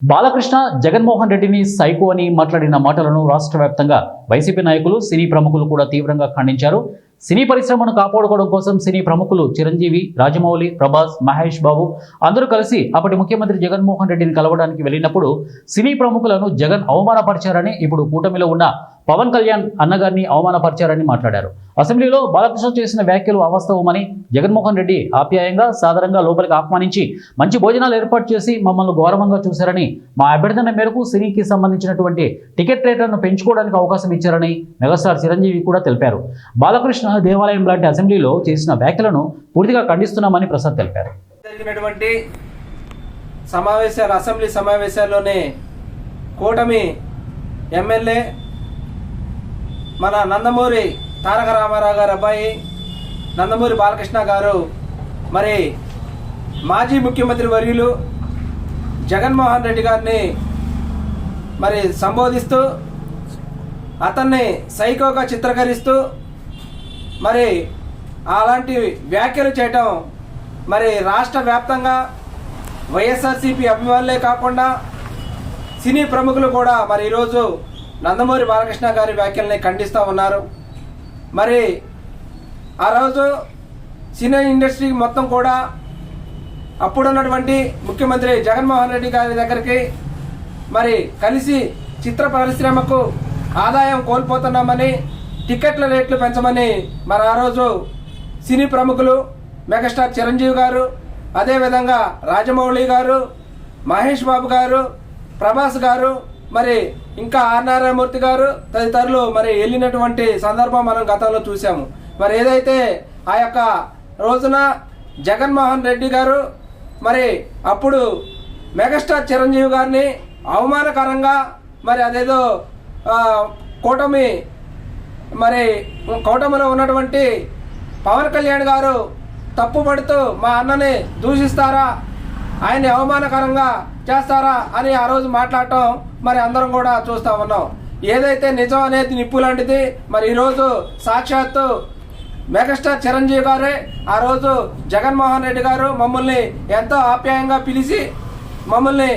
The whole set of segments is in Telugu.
బాలకృష్ణ జగన్మోహన్ రెడ్డిని సైకో అని మాట్లాడిన మాటలను రాష్ట్ర వ్యాప్తంగా వైసీపీ నాయకులు సినీ ప్రముఖులు కూడా తీవ్రంగా ఖండించారు. సినీ పరిశ్రమను కాపాడుకోవడం కోసం సినీ ప్రముఖులు చిరంజీవి, రాజమౌళి, ప్రభాస్, మహేష్ బాబు అందరూ కలిసి అప్పటి ముఖ్యమంత్రి జగన్మోహన్ రెడ్డిని కలవడానికి వెళ్ళినప్పుడు సినీ ప్రముఖులను జగన్ అవమానపరిచారని, ఇప్పుడు కూటమిలో ఉన్న పవన్ కళ్యాణ్ అన్నగారిని అవమానపరిచారని మాట్లాడారు. అసెంబ్లీలో బాలకృష్ణ చేసిన వ్యాఖ్యలు అవాస్తవమని, జగన్మోహన్ రెడ్డి ఆప్యాయంగా సాదరంగా లోపలికి ఆహ్వానించి మంచి భోజనాలు ఏర్పాటు చేసి మమ్మల్ని గౌరవంగా చూశారని, మా అభ్యర్థన మేరకు సినీకి సంబంధించినటువంటి టికెట్ రేట్లను పెంచుకోవడానికి అవకాశం ఇచ్చారని మెగాస్టార్ చిరంజీవి కూడా తెలిపారు. బాలకృష్ణ దేవాలయం లాంటి అసెంబ్లీలో చేసిన వ్యాఖ్యలను పూర్తిగా ఖండిస్తున్నామని ప్రసాద్ తెలిపారు. జరిగినటువంటి అసెంబ్లీ సమావేశాల్లోనే కూటమి ఎమ్మెల్యే మన నందమూరి తారక రామారావు గారు అబ్బాయి నందమూరి బాలకృష్ణ గారు మరి మాజీ ముఖ్యమంత్రి వర్యులు జగన్మోహన్ రెడ్డి గారిని మరి సంబోధిస్తూ అతన్ని సైకోగా చిత్రీకరిస్తూ మరి అలాంటి వ్యాఖ్యలు చేయటం మరి రాష్ట్ర వ్యాప్తంగా వైఎస్ఆర్సీపీ అభిమానులే కాకుండా సినీ ప్రముఖులు కూడా మరి ఈరోజు నందమూరి బాలకృష్ణ గారి వ్యాఖ్యల్ని ఖండిస్తూ ఉన్నారు. మరి ఆ రోజు సినీ ఇండస్ట్రీ మొత్తం కూడా అప్పుడున్నటువంటి ముఖ్యమంత్రి జగన్మోహన్ రెడ్డి గారి దగ్గరికి మరి కలిసి చిత్ర పరిశ్రమకు ఆదాయం కోల్పోతున్నామని, టికెట్ల రేట్లు పెంచమని మరి ఆ రోజు సినీ ప్రముఖులు మెగాస్టార్ చిరంజీవి గారు, అదేవిధంగా రాజమౌళి గారు, మహేష్ బాబు గారు, ప్రభాస్ గారు, మరి ఇంకా ఆర్ నారాయణమూర్తి గారు తదితరులు మరి వెళ్ళినటువంటి సందర్భం మనం గతంలో చూసాము. మరి ఏదైతే ఆ యొక్క రోజున జగన్మోహన్ రెడ్డి గారు మరి అప్పుడు మెగాస్టార్ చిరంజీవి గారిని అవమానకరంగా మరి అదేదో కూటమిలో ఉన్నటువంటి పవన్ కళ్యాణ్ గారు తప్పుపడుతూ మా అన్నని దూషిస్తారా, ఆయన్ని అవమానకరంగా చేస్తారా అని ఆ రోజు మాట్లాడటం మరి అందరం కూడా చూస్తూ ఉన్నాం. ఏదైతే నిజం అనేది నిప్పు లాంటిది. మరి ఈరోజు సాక్షాత్తు మెగాస్టార్ చిరంజీవి గారే ఆ రోజు జగన్మోహన్ రెడ్డి గారు మమ్మల్ని ఎంతో ఆప్యాయంగా పిలిచి మమ్మల్ని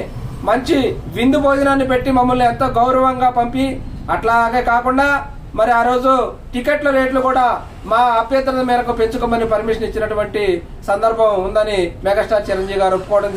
మంచి విందు భోజనాన్ని పెట్టి మమ్మల్ని ఎంతో గౌరవంగా పంపి, అట్లాగే కాకుండా మరి ఆ రోజు టికెట్ల రేట్లు కూడా మా అభ్యర్థన మేరకు పెంచుకోమని పర్మిషన్ ఇచ్చినటువంటి సందర్భం ఉందని మెగాస్టార్ చిరంజీవి గారు ఒప్పుకోవడం